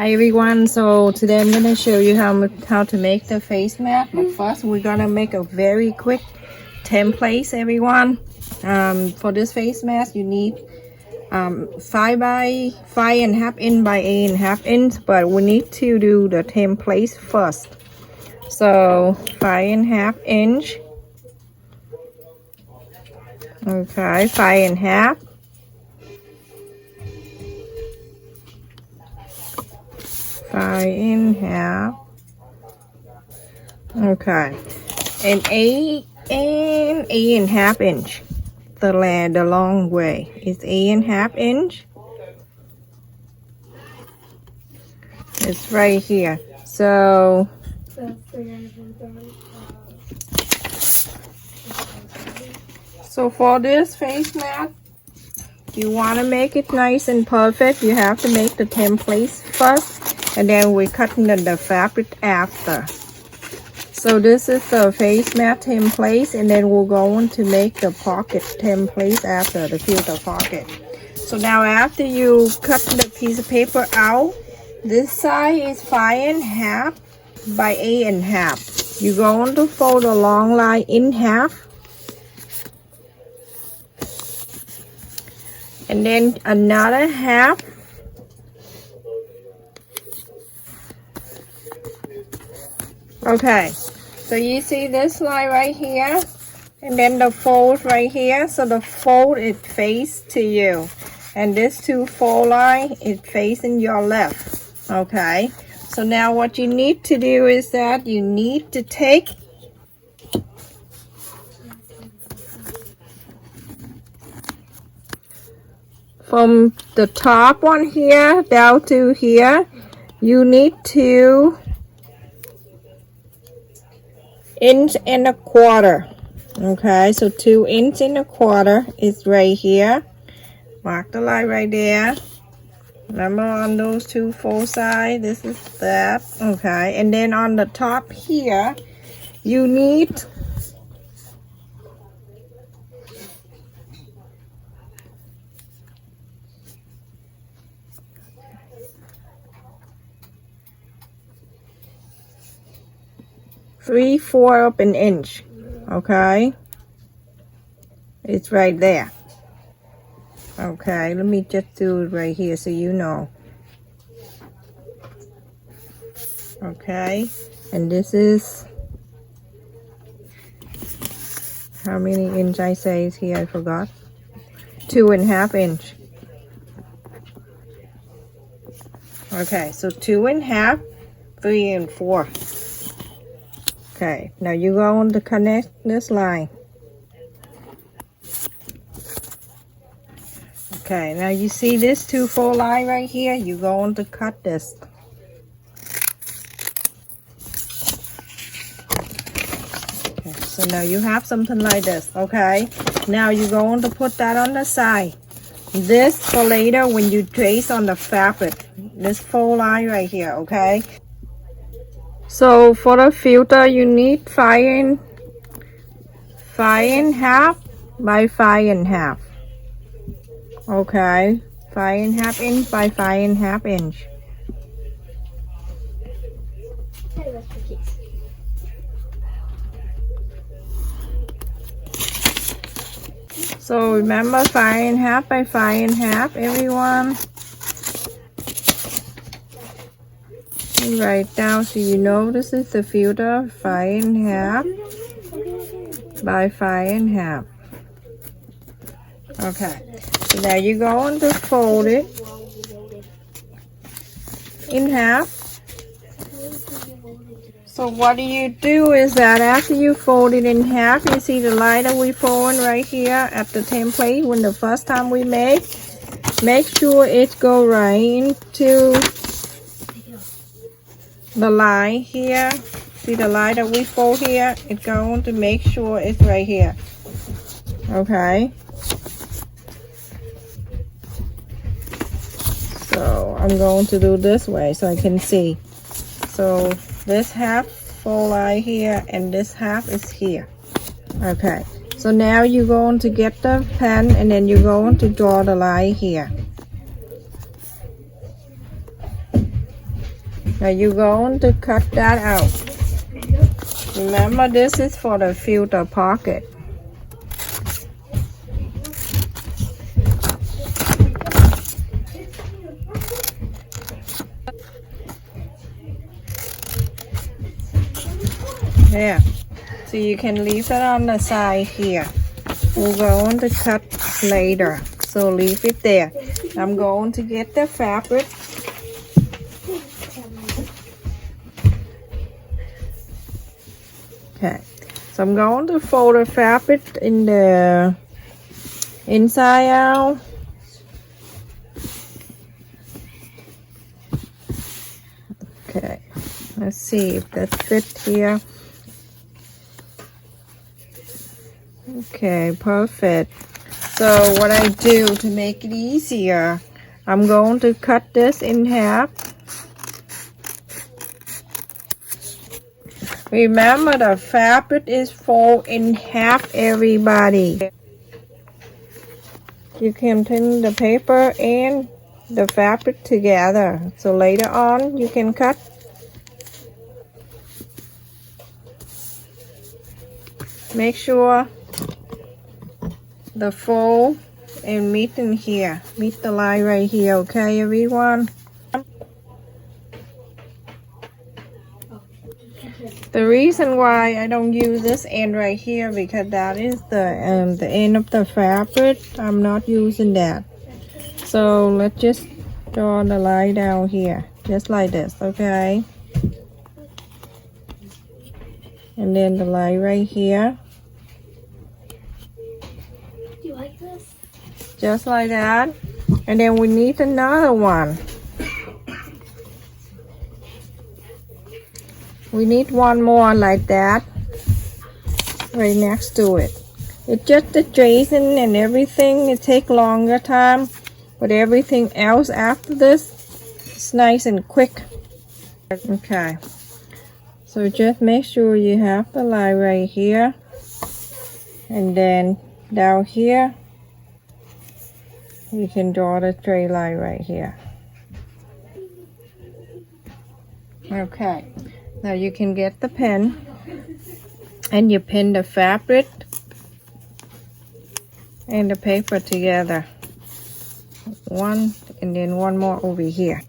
Hi everyone, so today I'm gonna show you how to make the face mask. But first we're gonna make a very quick template, everyone. For this face mask you need 5 by 5.5 inch by 8.5 inch, but we need to do the template first. So 5.5 inch, okay, 5.5, 5.5, okay, and 8.5 inch. The long way is 8.5 inch. It's right here. So for this face mask, you want to make it nice and perfect, you have to make the templates first, and then we cut the fabric after. So this is the face mask template, and then we're going to make the pocket template after, the filter pocket. So now after you cut the piece of paper out, this side is 5.5 by 8.5. You're going to fold the long line in half, and then another half. Okay, so you see this line right here, and then the fold right here. So the fold it face to you, and this two fold line is facing your left. Okay, so now what you need to do is that you need to take from the top one here down to here, you need 2.25 inches. Okay, so 2.25 inches is right here. Mark the line right there. Remember, on those two fold sides, this is that. Okay, and then on the top here, you need 3/4 of an inch. Okay, it's right there. Okay, let me just do it right here so you know. Okay, and this is how many inch I say is here, I forgot. 2.5 inch. Okay, so 2.5, 3 and 4. Okay, now you're going to connect this line. Okay, now you see this 2 fold line right here, you're going to cut this. Okay, so now you have something like this. Okay, now you're going to put that on the side. This for later when you trace on the fabric, this fold line right here. Okay, so for the filter you need 5.5 by 5.5. Okay, 5.5 inch by 5.5 inch. So remember 5.5 by 5.5, everyone. Write down so you know this is the filter. 5.5 by 5.5. Okay, so now you're going to fold it in half. So what you do is that after you fold it in half, you see the line that we fold right here at the template when the first time we make sure it go right into the line here. See the line that we fold here, it's going to make sure it's right here. Okay, so I'm going to do this way so I can see. So this half fold line here and this half is here. Okay, so now you're going to get the pen and then you're going to draw the line here. Now you're going to cut that out. Remember, this is for the filter pocket. There. So you can leave it on the side here. We're going to cut later. So leave it there. I'm going to get the fabric. Okay. So I'm going to fold the fabric in the inside out. Okay. Let's see if that fits here. Okay, perfect. So what I do to make it easier, I'm going to cut this in half. Remember, the fabric is fold in half, everybody. You can pin the paper and the fabric together. So later on, you can cut. Make sure the fold and meet in here. Meet the line right here, okay, everyone? The reason why I don't use this end right here because that is the end of the fabric. I'm not using that. So let's just draw the line down here, just like this, okay? And then the line right here. Do you like this? Just like that. And then we need another one. We need one more like that right next to it. It's just the tracing and everything, it takes longer time, but everything else after this is nice and quick. Okay, so just make sure you have the line right here, and then down here you can draw the straight line right here. Okay. Now you can get the pen and you pin the fabric and the paper together. One and then one more over here.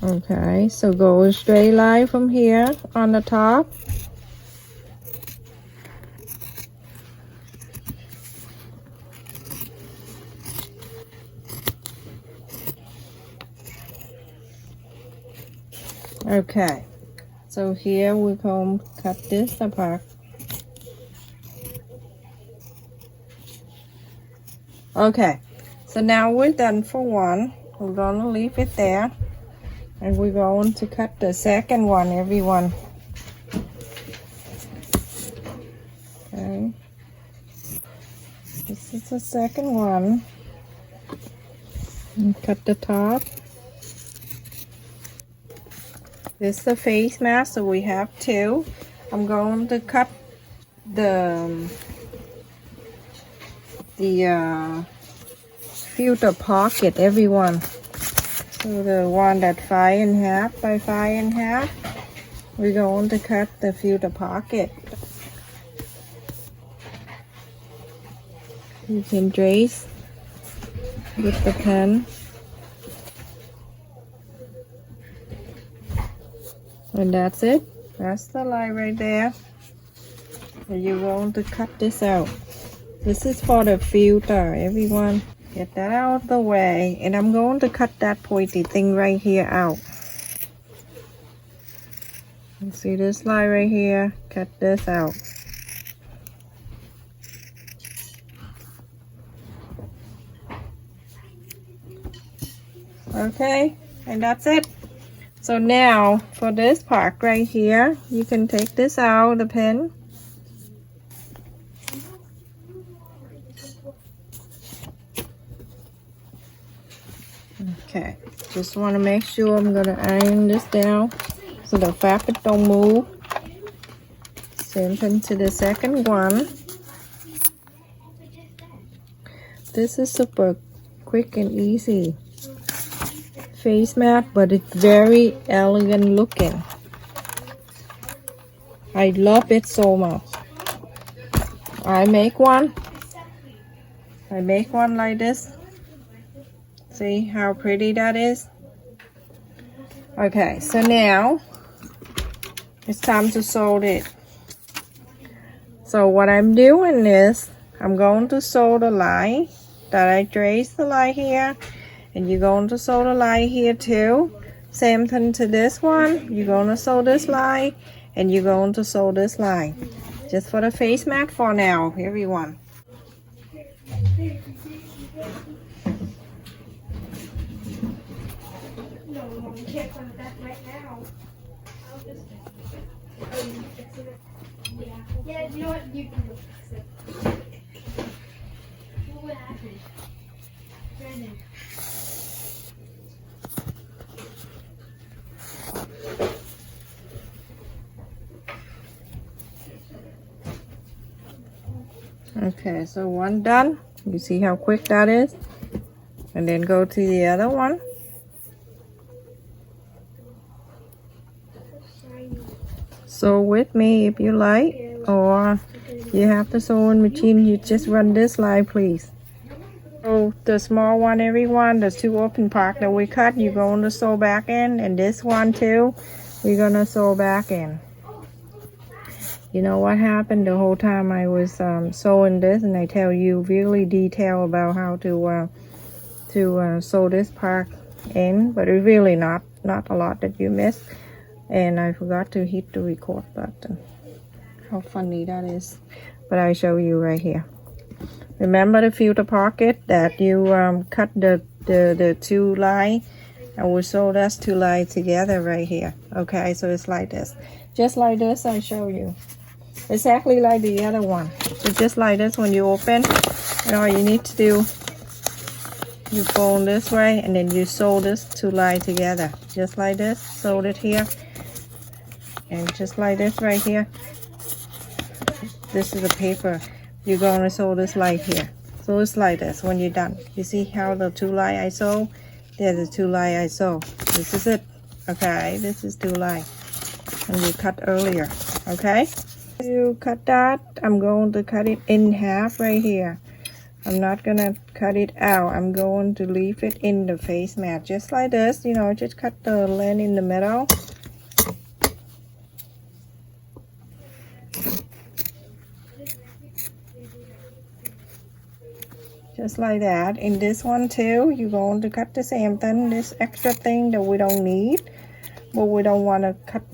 Okay, so go a straight line from here on the top. Okay, so here we're going to cut this apart. Okay, so now we're done for one. We're going to leave it there. And we're going to cut the second one, everyone. Okay, this is the second one. And cut the top. This is the face mask, so we have two. I'm going to cut the filter pocket, everyone. So the one that 5.5 by 5.5, we're going to cut the filter pocket. You can trace with the pen. And that's it. That's the line right there. And you're going to cut this out. This is for the filter, everyone. Get that out of the way. And I'm going to cut that pointy thing right here out. You see this line right here? Cut this out. Okay, and that's it. So now for this part right here, you can take this out, the pen. Okay, just want to make sure I'm going to iron this down so the fabric don't move. Same thing to the second one. This is super quick and easy. face mat, but it's very elegant looking. I love it so much. I make one like this. See how pretty that is? Okay, so now it's time to sew it. So what I'm doing is I'm going to sew the line that I traced the line here, and you're going to sew the line here too. Same thing to this one. You're going to sew this line, and you're going to sew this line. Just for the face mat for now, everyone. No, you can't put that right now. I'll just. Oh, you fix it. Yeah. Yeah, you know what? You can fix it. What happened? Brandon. Okay, so one done. You see how quick that is? And then go to the other one. Sew with me if you like, or you have the sewing machine, you just run this line, please. So the small one, everyone, the two open part that we cut, you're going to sew back in, and this one too, we're gonna sew back in. You know what happened the whole time I was sewing this, and I tell you really detail about how to sew this part in, but it's really not a lot that you miss. And I forgot to hit the record button. How funny that is. But I show you right here. Remember the filter pocket that you cut the two line, and we sew those two lines together right here. Okay, so it's like this. Just like this, I show you. Exactly like the other one. So just like this, when you open, and all you need to do, you fold this way, and then you sew this two lines together. Just like this, sew it here. And just like this right here, this is the paper. You're going to sew this line here. So it's like this when you're done. You see how the two line I sew? There's the two line I sew. This is it. Okay, this is two line. And you cut earlier. Okay? You cut that. I'm going to cut it in half right here. I'm not gonna cut it out. I'm going to leave it in the face mat. Just like this, you know, just cut the line in the middle. Just like that. In this one too, you're going to cut the same thing, this extra thing that we don't need, but we don't want to cut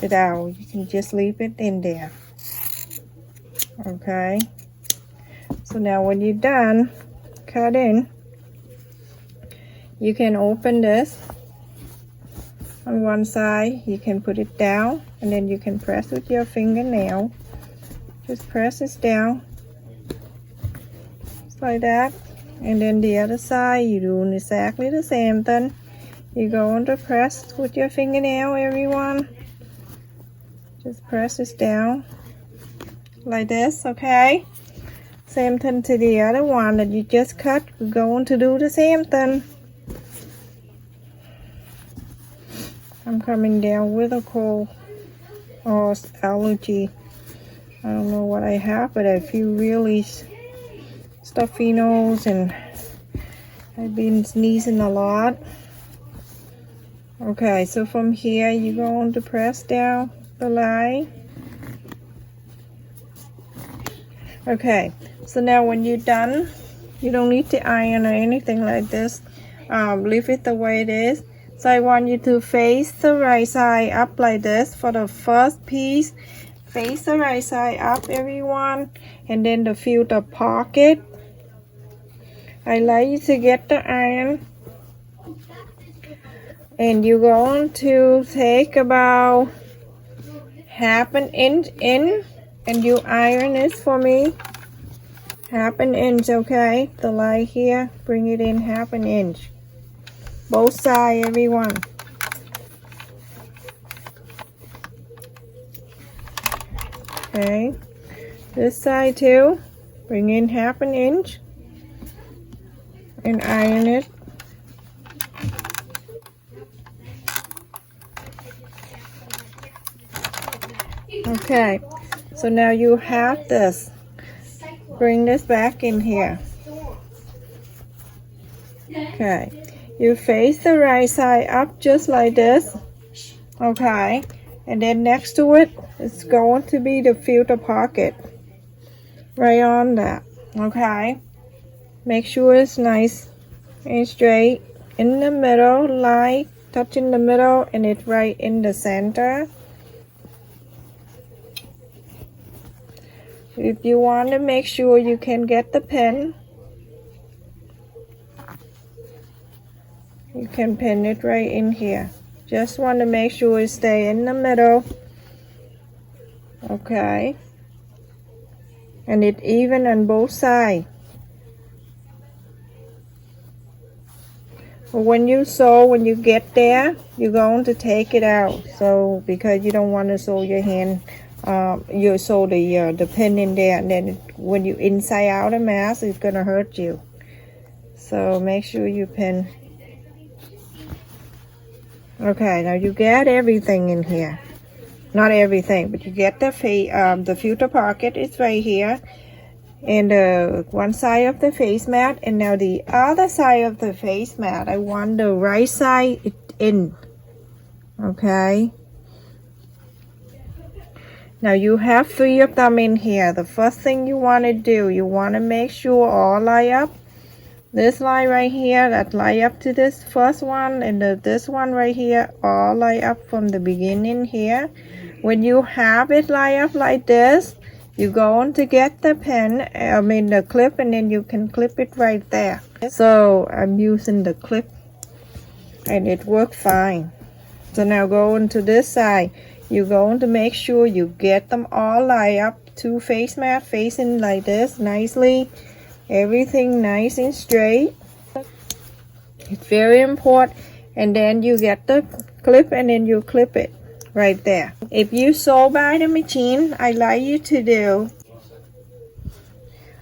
it out. You can just leave it in there. Okay, so now when you're done cutting, you can open this on one side. You can put it down, and then you can press with your fingernail. Just press this down like that, and then the other side you're doing exactly the same thing. You're going to press with your fingernail, everyone. Just press this down like this. Okay, same thing to the other one that you just cut. We're going to do the same thing. I'm coming down with a cold or allergy. I don't know what I have, but I feel really stuffy nose, and I've been sneezing a lot. Okay, so from here you're going to press down the line. Okay, so now when you're done, you don't need to iron or anything like this. Leave it the way it is. So I want you to face the right side up like this for the first piece. Face the right side up, everyone, and then the filter pocket. I like you to get the iron, and you're going to take about half an inch in, and you iron this for me. Half an inch, okay? The line here, bring it in half an inch. Both sides, everyone. Okay, this side too, bring in half an inch and iron it. Okay, so now you have this. Bring this back in here. Okay, you face the right side up just like this. Okay, and then next to it, it's going to be the filter pocket. Right on that. Okay, make sure it's nice and straight. In the middle, line touching the middle, and it's right in the center. If you want to make sure you can get the pen, you can pin it right in here. Just want to make sure it stay in the middle. Okay, and it even on both sides. When you sew, when you get there, you're going to take it out. So because you don't want to sew your hand, you sew the pin in there, and then when you inside out a mask, it's gonna hurt you. So make sure you pin. Okay, now you get everything in here. Not everything, but you get the filter pocket. It's right here. And one side of the face mat, and now the other side of the face mat, I want the right side in. Okay, now you have 3 of them in here. The first thing you want to do, you want to make sure all line up. This line right here, that line up to this first one, and this one right here, all line up from the beginning here. When you have it line up like this, you're going to get the pen, the clip, and then you can clip it right there. So I'm using the clip, and it worked fine. So now going to this side, you're going to make sure you get them all lined up, 2 face mat facing like this nicely. Everything nice and straight. It's very important. And then you get the clip, and then you clip it right there. If you sew by the machine, I like you to do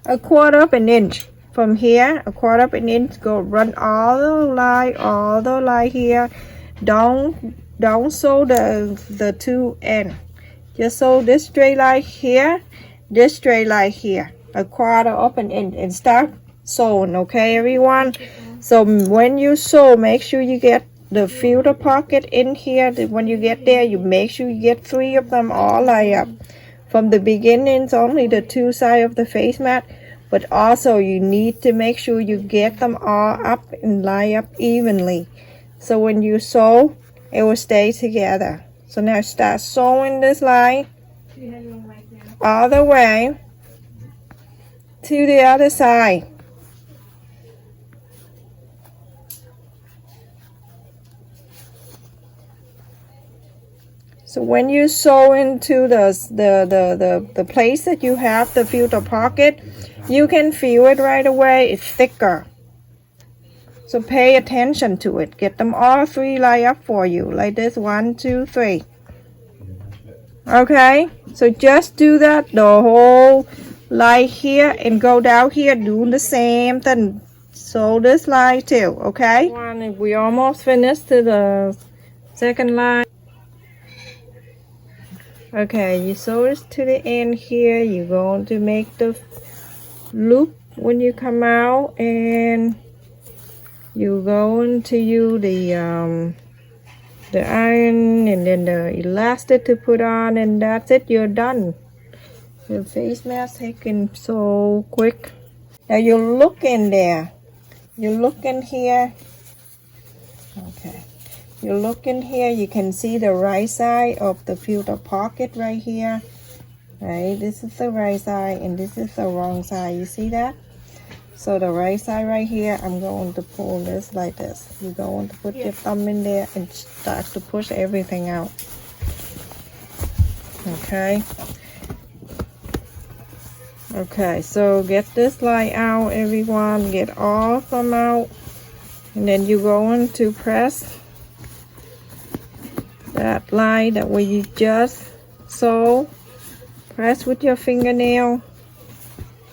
1/4 of an inch from here. 1/4 of an inch, go run all the line here. Don't sew the 2 end. Just sew this straight line here, this straight line here. 1/4 of an inch, and start sewing. Okay, everyone. So when you sew, make sure you get the filter pocket in here. When you get there, you make sure you get 3 of them all lined up. From the beginning, it's only the 2 sides of the face mat, but also you need to make sure you get them all up and line up evenly. So when you sew, it will stay together. So now start sewing this line all the way to the other side. So when you sew into the place that you have the filter pocket, you can feel it right away. It's thicker. So pay attention to it. Get them all 3 lined up for you, like this. 1, 2, 3. Okay, so just do that the whole line here, and go down here, do the same thing. Sew this line too. Okay, we almost finished to the second line. Okay, you sew it to the end here. You're going to make the loop when you come out, and you're going to use the iron and then the elastic to put on, and that's it. You're done. Your face mask taken so quick. Now you look in there. You look in here. Okay. You look in here, you can see the right side of the filter pocket right here. Right, this is the right side, and this is the wrong side. You see that? So the right side right here, I'm going to pull this like this. You're going to put your thumb in there and start to push everything out. Okay. Okay, so get this line out, everyone. Get all of them out, and then you're going to press that line that way you just sew. Press with your fingernail.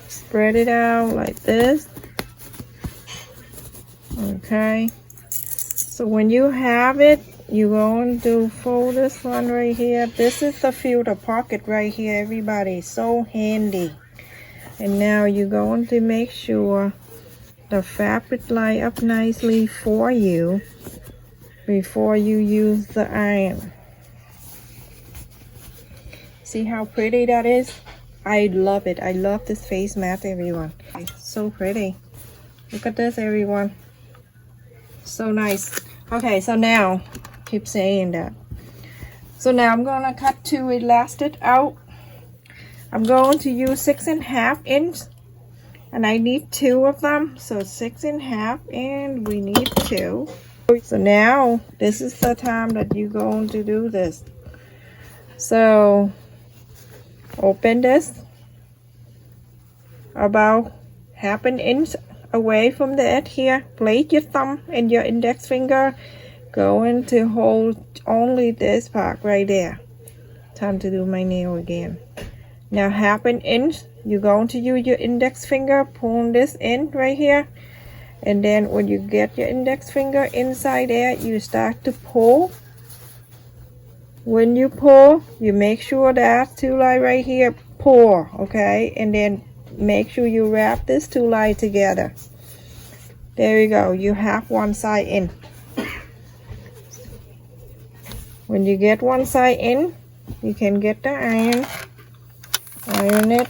Spread it out like this. Okay. So when you have it, you're going to fold this one right here. This is the filter pocket right here, everybody. So handy. And now you're going to make sure the fabric line up nicely for you before you use the iron. See how pretty that is? I love it. I love this face mat, everyone. It's so pretty. Look at this, everyone. So nice. Okay, so now, keep saying that. So now I'm gonna cut 2 elastic out. I'm going to use 6.5 inch, and I need 2 of them. So 6.5, and we need 2. So now this is the time that you're going to do this. So open this about 1/2 inch away from the edge here. Place your thumb and your index finger. Going to hold only this part right there. Time to do my nail again. Now 1/2 inch, you're going to use your index finger, pull this in right here, and then when you get your index finger inside there, you start to pull. When you pull, you make sure that 2 lines right here pull, okay, and then make sure you wrap this 2 lines together. There you go. You have one side in. When you get one side in, you can get the iron it.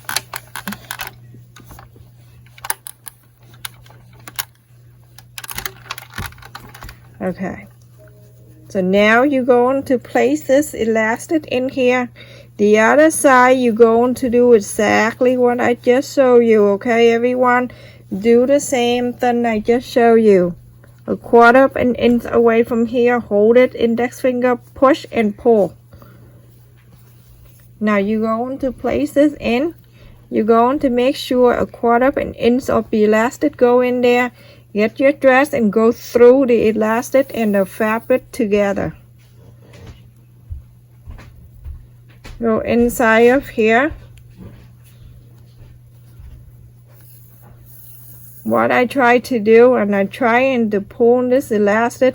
Okay, so now you're going to place this elastic in here. The other side, you're going to do exactly what I just showed you, okay, everyone? Do the same thing I just showed you. 1/4 inch away from here, hold it, index finger, push and pull. Now you're going to place this in. You're going to make sure 1/4 inch of the elastic go in there. Get your dress and go through the elastic and the fabric together. Go inside of here. What I try to do, and I trying to pull this elastic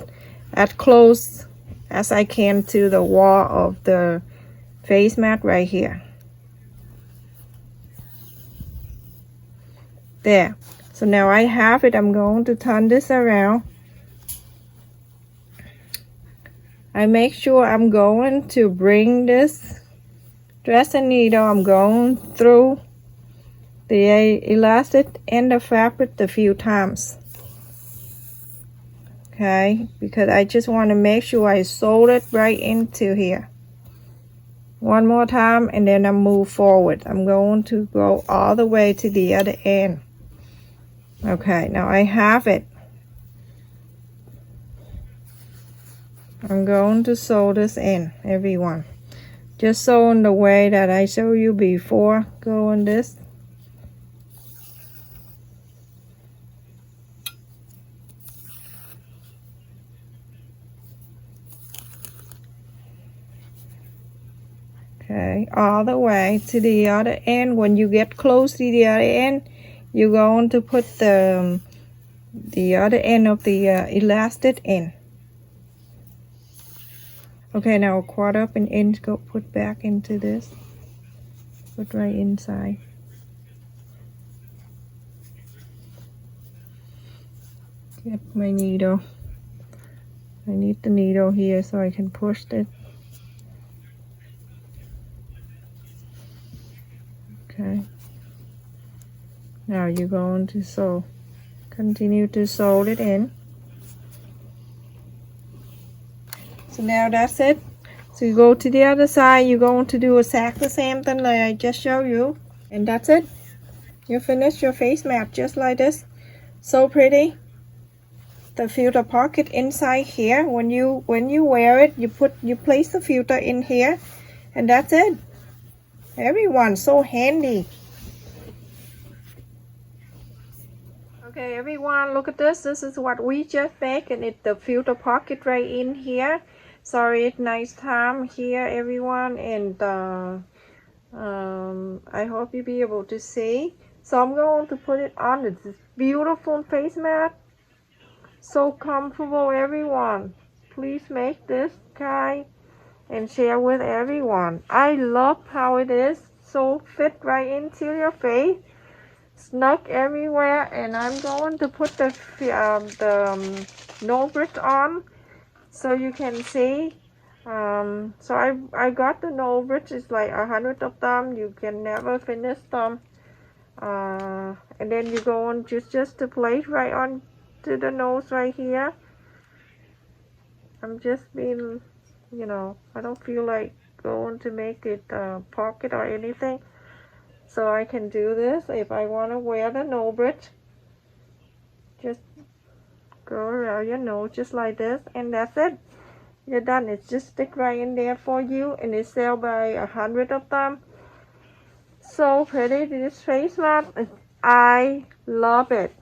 as close as I can to the wall of the face mat right here. There. So now I have it. I'm going to turn this around. I make sure I'm going to bring this dressing needle, I'm going through the elastic and the fabric a few times. Okay, because I just want to make sure I sew it right into here. One more time, and then I move forward. I'm going to go all the way to the other end. Okay, now I have it. I'm going to sew this in, everyone. Just sew in the way that I showed you before. Go on this. Okay, all the way to the other end. When you get close to the other end, you're going to put the other end of the elastic in. Okay, now 1/4 inch go put back into this. Put right inside. Get my needle. I need the needle here so I can push it. Okay. Now you're going to sew. Continue to sew it in. So now that's it. So you go to the other side. You're going to do exactly the same thing like I just showed you. And that's it. You finish your face mat just like this. So pretty. The filter pocket inside here. When you wear it, you place the filter in here, and that's it. Everyone, so handy. Okay, everyone, look at this. This is what we just made, and it's the filter pocket right in here. Sorry, it's nice time here, everyone, and I hope you'll be able to see. So I'm going to put it on this beautiful face mat. So comfortable, everyone. Please make this kind and share with everyone. I love how it is. So fit right into your face. Snug everywhere. And I'm going to put the no bridge on so you can see. So I got the no bridge. It's like 100 of them. You can never finish them. And then you go on just to place right on to the nose right here. I'm just being, I don't feel like going to make it a pocket or anything. So I can do this if I want to wear the no bridge. Just go around your nose just like this, and that's it. You're done. It's just stick right in there for you, and it's sell by 100 of them. So pretty, this face mask. I love it.